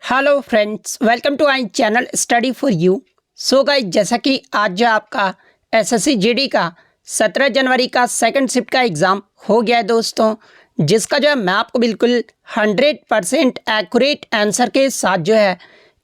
Hello friends, welcome to our channel study for you. So guys, जैसा कि आज जो आपका एसएससी जीडी का 17 जनवरी का सेकंड शिफ्ट का एग्ज़ाम हो गया है दोस्तों, जिसका जो है मैं आपको बिल्कुल 100% एक्यूरेट आंसर के साथ जो है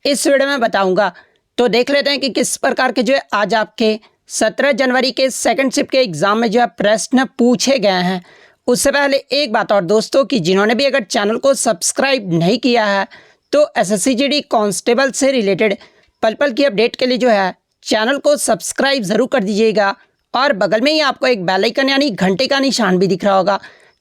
इस वीडियो में बताऊंगा। तो देख लेते हैं कि किस प्रकार के जो है आज आपके 17 जनवरी के सेकंड शिफ्ट के एग्ज़ाम में जो है प्रश्न पूछे गए हैं। उससे पहले एक बात और दोस्तों, कि जिन्होंने भी अगर चैनल को सब्सक्राइब नहीं किया है तो एसएससी जीडी कांस्टेबल से रिलेटेड पल पल की अपडेट के लिए जो है चैनल को सब्सक्राइब ज़रूर कर दीजिएगा। और बगल में ही आपको एक बेल आइकन यानी घंटे का निशान भी दिख रहा होगा,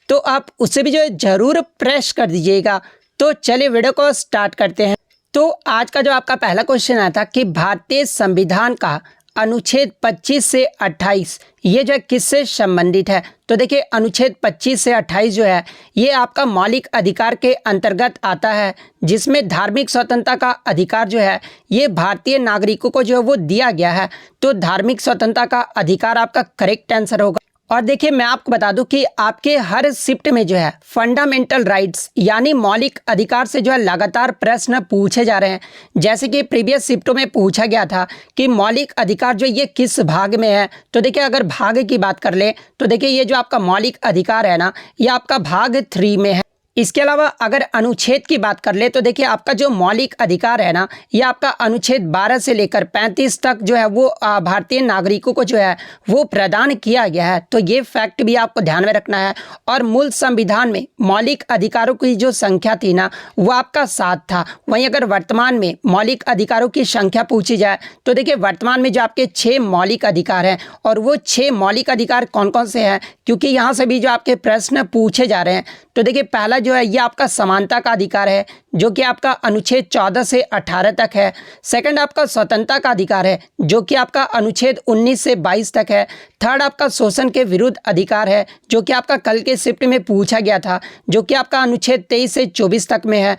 तो आप उसे भी जो है ज़रूर प्रेस कर दीजिएगा। तो चलिए वीडियो को स्टार्ट करते हैं। तो आज का जो आपका पहला क्वेश्चन आया था कि भारतीय संविधान का अनुच्छेद 25 से 28 ये जो है किससे संबंधित है। तो देखिए, अनुच्छेद 25 से 28 जो है ये आपका मौलिक अधिकार के अंतर्गत आता है, जिसमें धार्मिक स्वतंत्रता का अधिकार जो है ये भारतीय नागरिकों को जो है वो दिया गया है। तो धार्मिक स्वतंत्रता का अधिकार आपका करेक्ट आंसर होगा। और देखिए, मैं आपको बता दूं कि आपके हर शिफ्ट में जो है फंडामेंटल राइट्स यानी मौलिक अधिकार से जो है लगातार प्रश्न पूछे जा रहे हैं। जैसे कि प्रीवियस शिफ्टों में पूछा गया था कि मौलिक अधिकार जो ये किस भाग में है। तो देखिए, अगर भाग की बात कर ले तो देखिए ये जो आपका मौलिक अधिकार है ना, ये आपका भाग 3 में है। इसके अलावा अगर अनुच्छेद की बात कर ले तो देखिए आपका जो मौलिक अधिकार है ना, ये आपका अनुच्छेद 12 से लेकर 35 तक जो है वो भारतीय नागरिकों को जो है वो प्रदान किया गया है। तो ये फैक्ट भी आपको ध्यान में रखना है। और मूल संविधान में मौलिक अधिकारों की जो संख्या थी ना, वो आपका 7 था। वहीं अगर वर्तमान में मौलिक अधिकारों की संख्या पूछी जाए तो देखिए वर्तमान में जो आपके 6 मौलिक अधिकार हैं, और वो 6 मौलिक अधिकार कौन कौन से हैं, क्योंकि यहाँ से भी जो आपके प्रश्न पूछे जा रहे हैं। तो देखिए, पहला जो है ये आपका समानता का अधिकार है, जो कि आपका अनुच्छेद 14 से 18 तक है। सेकंड आपका स्वतंत्रता का अधिकार है, जो कि आपका अनुच्छेद 19 से 22 तक है। थर्ड आपका शोषण के विरुद्ध अधिकार है, जो कि आपका कल के शिफ्ट में पूछा गया था, जो कि आपका अनुच्छेद 23 से 24 तक में है।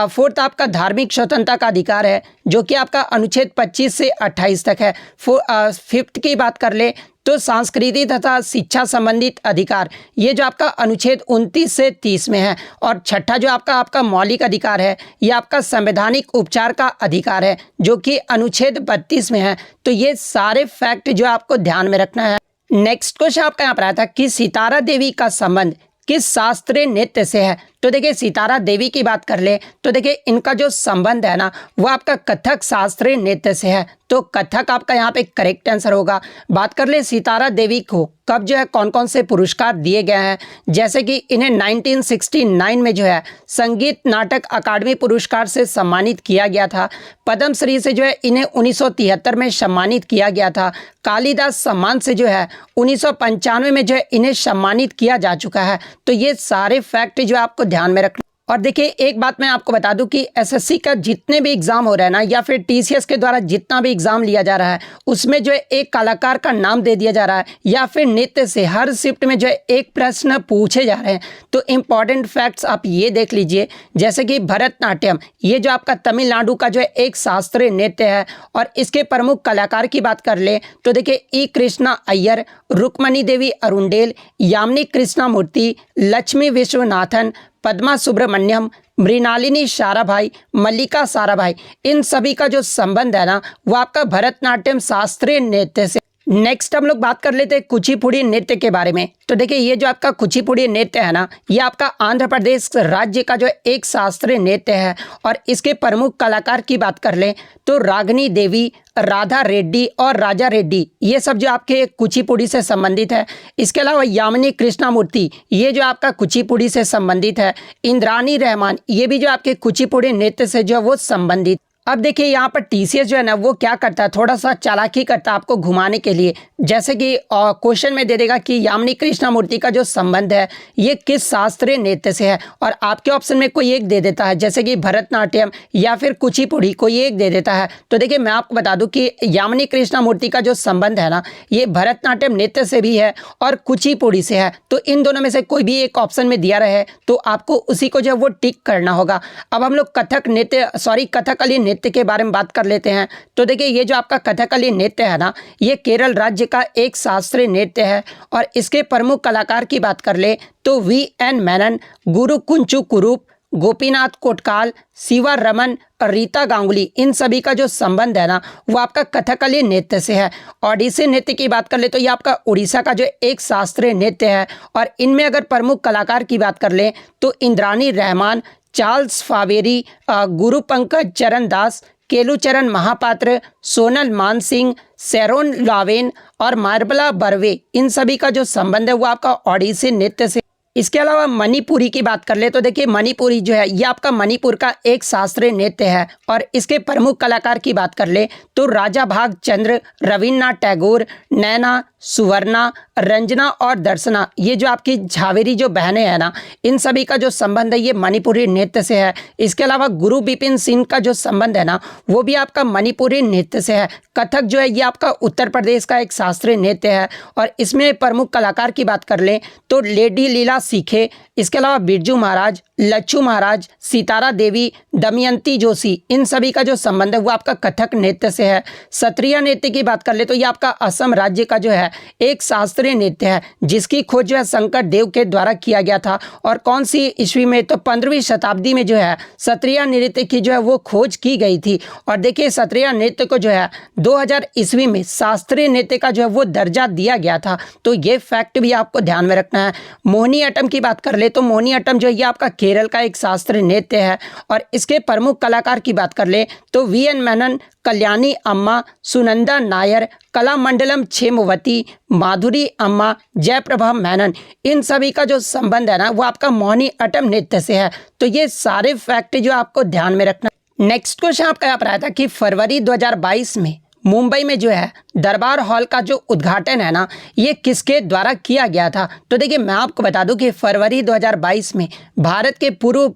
फोर्थ आपका धार्मिक स्वतंत्रता का अधिकार है, जो कि आपका अनुच्छेद 25 से 28 तक है। फिफ्थ की बात कर ले तो सांस्कृतिक तथा शिक्षा संबंधित अधिकार, ये जो आपका अनुच्छेद 29 से 30 में है। और छठा जो आपका मौलिक अधिकार है, ये आपका संवैधानिक उपचार का अधिकार है, जो कि अनुच्छेद 32 में है। तो ये सारे फैक्ट जो आपको ध्यान में रखना है। नेक्स्ट क्वेश्चन आपका यहाँ पर आया था कि सितारा देवी का संबंध किस शास्त्रीय नृत्य से है। तो देखिए, सितारा देवी की बात कर ले तो देखिए इनका जो संबंध है ना, वो आपका कथक शास्त्रीय नृत्य से है। तो कथक आपका यहाँ पे करेक्ट आंसर होगा। बात कर ले सितारा देवी को कब जो है कौन कौन से पुरस्कार दिए गए हैं, जैसे कि इन्हें 1969 में जो है संगीत नाटक अकादमी पुरस्कार से सम्मानित किया गया था। पद्मश्री से जो है इन्हें 1973 में सम्मानित किया गया था। कालिदास सम्मान से जो है 1995 में जो है इन्हें सम्मानित किया जा चुका है। तो ये सारे फैक्ट जो आपको ध्यान में रखना। और देखिए, एक बात मैं आपको बता दूं कि एसएससी का जितने भी एग्जाम हो रहा है ना, या फिर टीसीएस के द्वारा जितना भी एग्जाम लिया जा रहा है, उसमें जो है एक कलाकार का नाम दे दिया जा रहा है, या फिर नृत्य से हर शिफ्ट में जो है एक प्रश्न पूछे जा रहे हैं। तो इम्पॉर्टेंट फैक्ट्स आप ये देख लीजिए, जैसे कि भरतनाट्यम, ये जो आपका तमिलनाडु का जो है एक शास्त्रीय नृत्य है। और इसके प्रमुख कलाकार की बात कर ले तो देखिए ई कृष्णा अय्यर, रुक्मणी देवी अरुंडेल, यामिनी कृष्णमूर्ति, लक्ष्मी विश्वनाथन, पद्मा सुब्रमण्यम, मृणालिनी साराभाई, मल्लिका साराभाई, इन सभी का जो संबंध है ना, वो आपका भरतनाट्यम शास्त्रीय नृत्य से। नेक्स्ट हम लोग बात कर लेते हैं कुचिपुड़ी नृत्य के बारे में। तो देखिए, ये जो आपका कुचिपुड़ी नृत्य है ना, ये आपका आंध्र प्रदेश राज्य का जो एक शास्त्रीय नृत्य है। और इसके प्रमुख कलाकार की बात कर लें तो रागिनी देवी, राधा रेड्डी और राजा रेड्डी, ये सब जो आपके कुचिपुड़ी से संबंधित है। इसके अलावा यामिनी कृष्णमूर्ति, ये जो आपका कुचिपुड़ी से संबंधित है। इंद्रानी रहमान, ये भी जो आपके कुचिपुड़ी नृत्य से जो है वो संबंधित। अब देखिए, यहाँ पर टीसीएस जो है ना, वो क्या करता है, थोड़ा सा चालाकी करता है आपको घुमाने के लिए। जैसे कि क्वेश्चन में दे देगा कि यामिनी कृष्णमूर्ति का जो संबंध है ये किस शास्त्रीय नृत्य से है, और आपके ऑप्शन में कोई एक दे देता है, जैसे कि भरतनाट्यम या फिर कुचिपुड़ी, कोई एक दे देता है। तो देखिए, मैं आपको बता दूं कि यामिनी कृष्णमूर्ति का जो संबंध है ना, ये भरतनाट्यम नृत्य से भी है और कुचिपुड़ी से है। तो इन दोनों में से कोई भी एक ऑप्शन में दिया रहे तो आपको उसी को जो है वो टिक करना होगा। अब हम लोग कथकली नृत्य के बारे में बात कर लेते हैं। तो देखिए, ये जो आपका कथकली नृत्य है ना, ये केरल राज्य का एक शास्त्रीय नृत्य है। और इसके प्रमुख कलाकार की बात कर ले तो वी एन मेनन, गुरु कुंचु कुरूप, गोपीनाथ कोटकाल, शिवा रमन और रीता गांगुली, इन सभी का जो संबंध है ना वो आपका कथकली नृत्य से है। ओडिसी नृत्य की बात कर ले तो ये आपका उड़ीसा का जो एक शास्त्रीय नृत्य है और इनमें अगर प्रमुख कलाकार की बात कर ले तो इंद्रानी रहमान, चार्ल्स फावेरी, गुरु पंकज चरण दास, केलुचरण महापात्र, सोनल मानसिंह, शेरोन लावेन और मार्बला बर्वे, इन सभी का जो संबंध है वो आपका ओडिसी नृत्य से। इसके अलावा मणिपुरी की बात कर ले तो देखिए मणिपुरी जो है ये आपका मणिपुर का एक शास्त्रीय नृत्य है और इसके प्रमुख कलाकार की बात कर ले तो राजा भाग चंद्र, रविन्द्रनाथ टैगोर, नैना, सुवर्णा, रंजना और दर्शना, ये जो आपकी झावेरी जो बहनें हैं ना इन सभी का जो संबंध है ये मणिपुरी नृत्य से है। इसके अलावा गुरु बिपिन सिंह का जो संबंध है ना वो भी आपका मणिपुरी नृत्य से है। कथक जो है ये आपका उत्तर प्रदेश का एक शास्त्रीय नृत्य है और इसमें प्रमुख कलाकार की बात कर लें तो लेडी लीला सीखे, इसके अलावा बिरजू महाराज, लच्छू महाराज, सितारा देवी, दमयंती जोशी, इन सभी का जो संबंध है वो आपका कथक नृत्य से है। सत्रिया नृत्य की बात कर ले तो ये आपका असम राज्य का जो है एक शास्त्रीय नृत्य है जिसकी खोज जो है शंकर देव के द्वारा किया गया था और कौन सी ईस्वी में तो 15वीं शताब्दी में जो है सत्रिया नृत्य की जो है वो खोज की गई थी। और देखिए सत्रिया नृत्य को जो है 2000 ईस्वी में शास्त्रीय नृत्य का जो है वो दर्जा दिया गया था, तो ये फैक्ट भी आपको ध्यान में रखना है। मोहिनी अट्टम की बात कर ले तो मोहिनी अट्टम जो है ये आपका केरल का एक शास्त्रीय नृत्य है और इसके प्रमुख कलाकार की बात कर ले तो वीएन मेनन, कल्याणी अम्मा, सुनंदा नायर, कलामंडलम क्षेमवती, माधुरी अम्मा, जयप्रभा मेनन, इन सभी का जो संबंध है ना वो आपका मोहिनी अट्टम नृत्य से है। तो ये सारे फैक्ट जो आपको ध्यान में रखना। नेक्स्ट क्वेश्चन आपका यहाँ पर आया था कि फरवरी 2022 में मुंबई में जो है दरबार हॉल का जो उद्घाटन है ना ये किसके द्वारा किया गया था। तो देखिए मैं आपको बता दूं कि फरवरी 2022 में भारत के पूर्व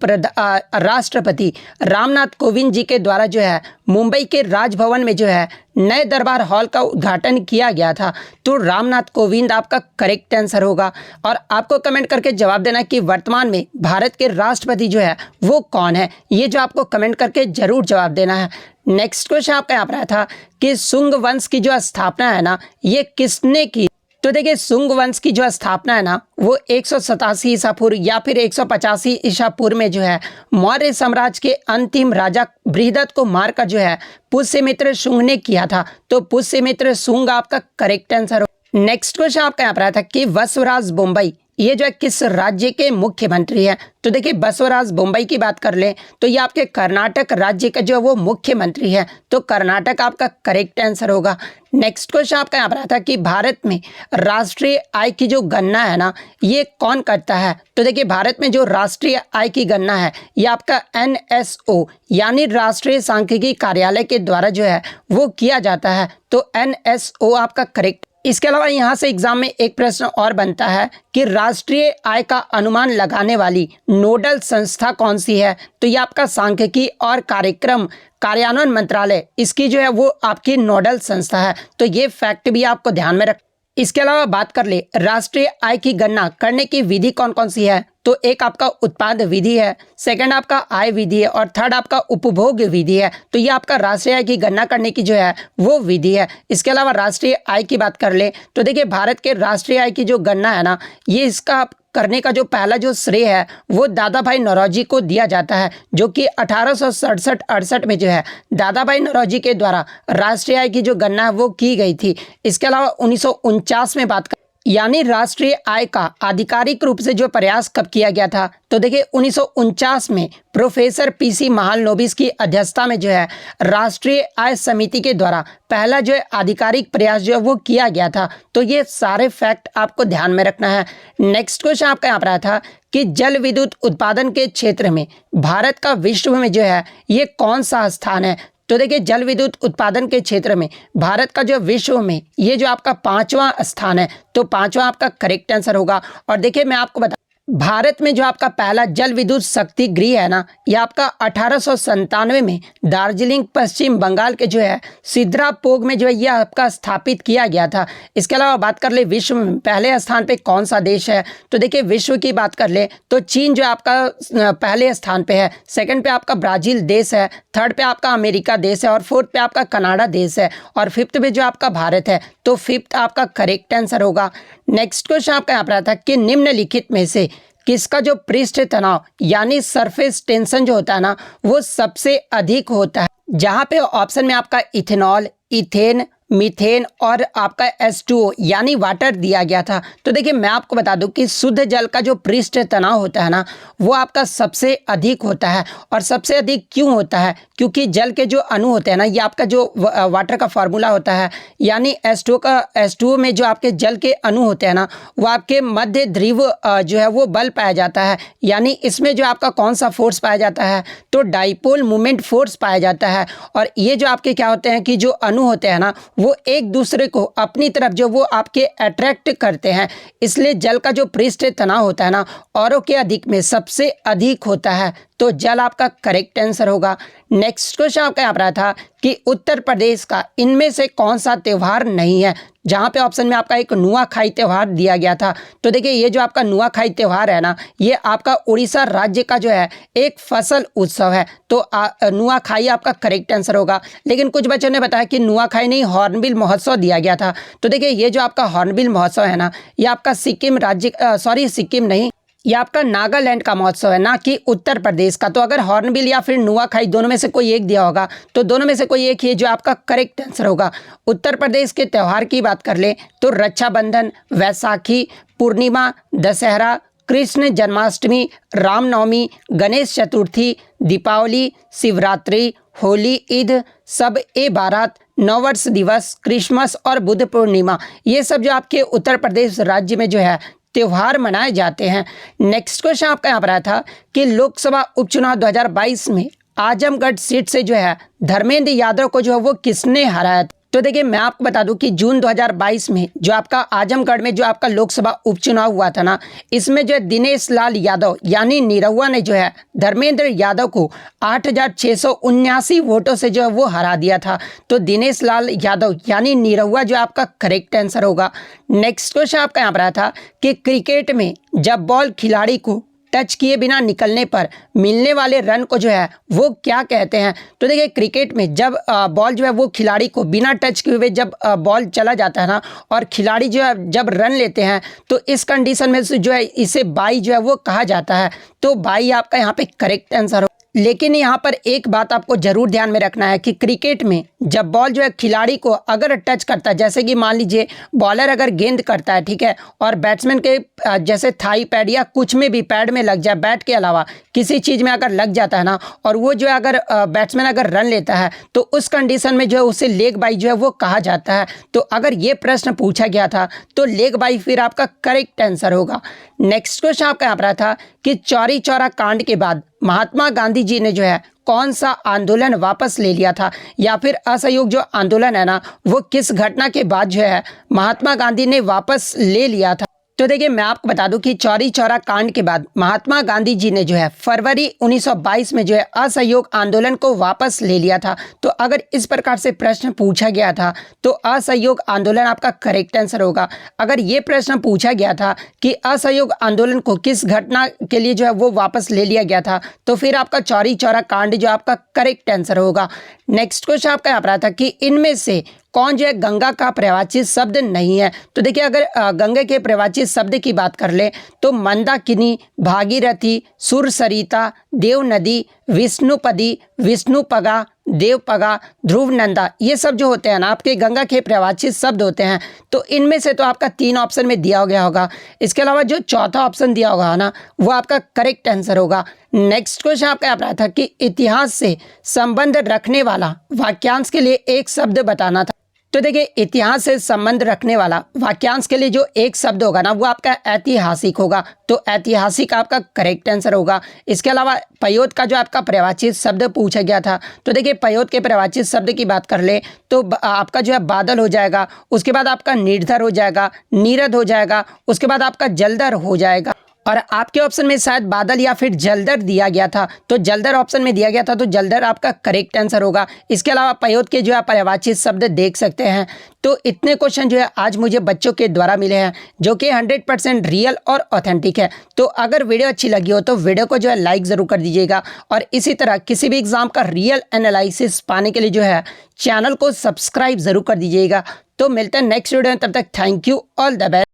राष्ट्रपति रामनाथ कोविंद जी के द्वारा जो है मुंबई के राजभवन में जो है नए दरबार हॉल का उद्घाटन किया गया था। तो रामनाथ कोविंद आपका करेक्ट आंसर होगा और आपको कमेंट करके जवाब देना कि वर्तमान में भारत के राष्ट्रपति जो है वो कौन है, ये जो आपको कमेंट करके जरूर जवाब देना है। नेक्स्ट क्वेश्चन आपका यहाँ पर आया था कि शुंग वंश की जो स्थापना है ना ये किसने की। तो देखिए शुंग वंश की जो स्थापना है ना वो 187 ईसा पूर्व या फिर 185 ईसा पूर्व में जो है मौर्य साम्राज्य के अंतिम राजा बृहदत्त को मारकर जो है पुष्यमित्र शुंग ने किया था। तो पुष्यमित्र शुंग आपका करेक्ट आंसर हो। नेक्स्ट क्वेश्चन आपका यहाँ पर आया था कि बसवराज बोम्मई ये जो है किस राज्य के मुख्यमंत्री हैं। तो देखिए बसवराज बोम्मई की बात कर लें तो ये आपके कर्नाटक राज्य का जो है वो मुख्यमंत्री है। तो कर्नाटक आपका करेक्ट आंसर होगा। नेक्स्ट क्वेश्चन आपका यहाँ पर आता है कि भारत में राष्ट्रीय आय की जो गणना है ना ये कौन करता है। तो देखिए भारत में जो राष्ट्रीय आय की गणना है ये आपका NSO यानी राष्ट्रीय सांख्यिकी कार्यालय के द्वारा जो है वो किया जाता है। तो NSO आपका करेक्ट। इसके अलावा यहाँ से एग्जाम में एक प्रश्न और बनता है कि राष्ट्रीय आय का अनुमान लगाने वाली नोडल संस्था कौन सी है। तो ये आपका सांख्यिकी और कार्यक्रम कार्यान्वयन मंत्रालय इसकी जो है वो आपकी नोडल संस्था है। तो ये फैक्ट भी आपको ध्यान में रख। इसके अलावा बात कर ले राष्ट्रीय आय की गणना करने की विधि कौन कौन सी है। तो एक आपका उत्पाद विधि है, सेकंड आपका आय विधि है और थर्ड आपका उपभोग विधि है। तो ये आपका राष्ट्रीय आय की गणना करने की जो है वो विधि है। इसके अलावा राष्ट्रीय आय की बात कर ले तो देखिए भारत के राष्ट्रीय आय की जो गणना है ना ये इसका करने का जो पहला जो श्रेय है वो दादा भाई नौरोजी को दिया जाता है, जो कि 1867-68 में जो है दादा भाई नौरोजी के द्वारा राष्ट्रीय आय की जो गणना है वो की गई थी। इसके अलावा 1949 में बात यानी राष्ट्रीय आय का आधिकारिक रूप से जो प्रयास कब किया गया था। तो देखिए 1949 में प्रोफेसर PC महालनोबिस की अध्यक्षता में जो है राष्ट्रीय आय समिति के द्वारा पहला जो है आधिकारिक प्रयास जो है वो किया गया था। तो ये सारे फैक्ट आपको ध्यान में रखना है। नेक्स्ट क्वेश्चन आपका यहाँ पर आया था कि जल विद्युत उत्पादन के क्षेत्र में भारत का विश्व में जो है ये कौन सा स्थान है। तो देखिए जल विद्युत उत्पादन के क्षेत्र में भारत का जो विश्व में ये जो आपका 5वां स्थान है। तो 5वां आपका करेक्ट आंसर होगा। और देखिए मैं आपको बता भारत में जो आपका पहला जल विद्युत शक्ति गृह है ना यह आपका 1897 में दार्जिलिंग पश्चिम बंगाल के जो है सिद्रापोग में जो है यह आपका स्थापित किया गया था। इसके अलावा बात कर ले विश्व में पहले स्थान पे कौन सा देश है। तो देखिए विश्व की बात कर ले तो चीन जो आपका पहले स्थान पे है, सेकंड पे आपका ब्राज़ील देश है, थर्ड पे आपका अमेरिका देश है और फोर्थ पे आपका कनाडा देश है और फिफ्थ पे जो आपका भारत है। तो फिफ्थ आपका करेक्ट आंसर होगा। नेक्स्ट क्वेश्चन आपका यहाँ पर आता है कि निम्नलिखित में से किसका जो पृष्ठ तनाव यानी सरफेस टेंशन जो होता है ना वो सबसे अधिक होता है। जहाँ पे ऑप्शन में आपका इथेनॉल, इथेन, मीथेन और आपका H2O यानी वाटर दिया गया था। तो देखिए मैं आपको बता दूं कि शुद्ध जल का जो पृष्ठ तनाव होता है ना वो आपका सबसे अधिक होता है। और सबसे अधिक क्यों होता है? क्योंकि जल के जो अणु होते हैं ना ये आपका जो वाटर का फार्मूला होता है यानी H2O में जो आपके जल के अणु होते हैं ना वो आपके मध्य ध्रुव जो है वो बल पाया जाता है। यानी इसमें जो आपका कौन सा फोर्स पाया जाता है? तो डाइपोल मोमेंट फोर्स पाया जाता है। और ये जो आपके क्या होते हैं कि जो अणु होते हैं ना वो एक दूसरे को अपनी तरफ जो वो आपके अट्रैक्ट करते हैं, इसलिए जल का जो पृष्ठ तनाव होता है ना औरों के अधिक में सबसे अधिक होता है। तो जल आपका करेक्ट आंसर होगा। नेक्स्ट क्वेश्चन आपका यहाँ पर आया था कि उत्तर प्रदेश का इनमें से कौन सा त्यौहार नहीं है, जहाँ पे ऑप्शन में आपका एक नुआखाई त्यौहार दिया गया था। तो देखिए ये जो आपका नुआखाई त्यौहार है ना ये आपका उड़ीसा राज्य का जो है एक फसल उत्सव है। तो नुआखाई आपका करेक्ट आंसर होगा। लेकिन कुछ बच्चों ने बताया कि नुआखाई नहीं हॉर्नबिल महोत्सव दिया गया था। तो देखिए ये जो आपका हॉर्नबिल महोत्सव है ना ये आपका सिक्किम राज्य सिक्किम नहीं, ये आपका नागालैंड का महोत्सव है, ना कि उत्तर प्रदेश का। तो अगर हॉर्नबिल या फिर नुआखाई दोनों में से कोई एक दिया होगा तो दोनों में से कोई एक ही जो आपका करेक्ट आंसर होगा। उत्तर प्रदेश के त्यौहार की बात कर ले तो रक्षाबंधन, वैसाखी, पूर्णिमा, दशहरा, कृष्ण जन्माष्टमी, रामनवमी, गणेश चतुर्थी, दीपावली, शिवरात्रि, होली, ईद, सब ए बारात, नववर्ष दिवस, क्रिसमस और बुद्ध पूर्णिमा, ये सब जो आपके उत्तर प्रदेश राज्य में जो है त्यौहार मनाए जाते हैं। नेक्स्ट क्वेश्चन आपका यहाँ पर आया था कि लोकसभा उपचुनाव 2022 में आजमगढ़ सीट से जो है धर्मेंद्र यादव को जो है वो किसने हराया? तो देखिए मैं आपको बता दूं कि जून 2022 में जो आपका आजमगढ़ में जो आपका लोकसभा उपचुनाव हुआ था ना इसमें जो है दिनेश लाल यादव यानी निरहुआ ने जो है धर्मेंद्र यादव को 8,679 वोटों से जो है वो हरा दिया था। तो दिनेश लाल यादव यानी निरहुआ जो आपका करेक्ट आंसर होगा। नेक्स्ट क्वेश्चन आपका यहाँ पर आया था कि क्रिकेट में जब बॉल खिलाड़ी को टच किए बिना निकलने पर मिलने वाले रन को जो है वो क्या कहते हैं? तो देखिए क्रिकेट में जब बॉल जो है वो खिलाड़ी को बिना टच किए हुए जब बॉल चला जाता है ना और खिलाड़ी जो है जब रन लेते हैं तो इस कंडीशन में जो है इसे बाई जो है वो कहा जाता है। तो बाई आपका यहाँ पे करेक्ट आंसर हो। लेकिन यहाँ पर एक बात आपको जरूर ध्यान में रखना है कि क्रिकेट में जब बॉल जो है खिलाड़ी को अगर टच करता है, जैसे कि मान लीजिए बॉलर अगर गेंद करता है, ठीक है, और बैट्समैन के जैसे थाई पैड या कुछ में भी पैड में लग जाए, बैट के अलावा किसी चीज़ में अगर लग जाता है ना और वो जो है अगर बैट्समैन अगर रन लेता है तो उस कंडीशन में जो है उसे लेग बाई जो है वो कहा जाता है। तो अगर ये प्रश्न पूछा गया था तो लेग बाई फिर आपका करेक्ट आंसर होगा। नेक्स्ट क्वेश्चन आपका यहाँ पर था कि चौरी चौरा कांड के बाद महात्मा गांधी जी ने जो है कौन सा आंदोलन वापस ले लिया था, या फिर असहयोग जो आंदोलन है ना वो किस घटना के बाद जो है महात्मा गांधी ने वापस ले लिया था? तो देखिए मैं आपको बता दूं कि चौरी चौरा कांड के बाद महात्मा गांधी जी ने जो है फरवरी 1922 में जो है असहयोग आंदोलन को वापस ले लिया था। तो अगर इस प्रकार से प्रश्न पूछा गया था तो असहयोग आंदोलन आपका करेक्ट आंसर होगा। अगर ये प्रश्न पूछा गया था कि असहयोग आंदोलन को किस घटना के लिए जो है वो वापस ले लिया गया था तो फिर आपका चौरी चौरा कांड जो आपका करेक्ट आंसर होगा। नेक्स्ट क्वेश्चन आपका यहाँ पर आता कि इनमें से कौन जो है गंगा का पर्यायवाची शब्द नहीं है? तो देखिए अगर गंगा के पर्यायवाची शब्द की बात कर ले तो मंदाकिनी, भागीरथी, सुरसरिता, देव नदी, विष्णुपदी, विष्णुपगा, देवपगा, ध्रुवनंदा, ये सब जो होते हैं ना आपके गंगा के पर्यायवाची शब्द होते हैं। तो इनमें से तो आपका 3 ऑप्शन में दिया गया होगा। इसके अलावा जो चौथा ऑप्शन दिया होगा ना वो आपका करेक्ट आंसर होगा। नेक्स्ट क्वेश्चन आपका यहाँ पर था कि इतिहास से संबंध रखने वाला वाक्यांश के लिए एक शब्द बताना था। तो देखिए इतिहास से संबंध रखने वाला वाक्यांश के लिए जो एक शब्द होगा ना वो आपका ऐतिहासिक होगा। तो ऐतिहासिक आपका करेक्ट आंसर होगा। इसके अलावा पयोद का जो आपका पर्यायवाची शब्द पूछा गया था तो देखिए पयोद के पर्यायवाची शब्द की बात कर ले तो आपका जो है बादल हो जाएगा, उसके बाद आपका निर्धर हो जाएगा, नीरद हो जाएगा, उसके बाद आपका जलधर हो जाएगा। और आपके ऑप्शन में शायद बादल या फिर जलधर दिया गया था तो जलधर ऑप्शन में दिया गया था तो जलधर आपका करेक्ट आंसर होगा। इसके अलावा पयोद के जो है पर्यायवाची शब्द देख सकते हैं। तो इतने क्वेश्चन जो है आज मुझे बच्चों के द्वारा मिले हैं जो कि 100% रियल और ऑथेंटिक है। तो अगर वीडियो अच्छी लगी हो तो वीडियो को जो है लाइक ज़रूर कर दीजिएगा और इसी तरह किसी भी एग्जाम का रियल एनालिसिस पाने के लिए जो है चैनल को सब्सक्राइब ज़रूर कर दीजिएगा। तो मिलते हैं नेक्स्ट वीडियो में, तब तक thank you, all the best.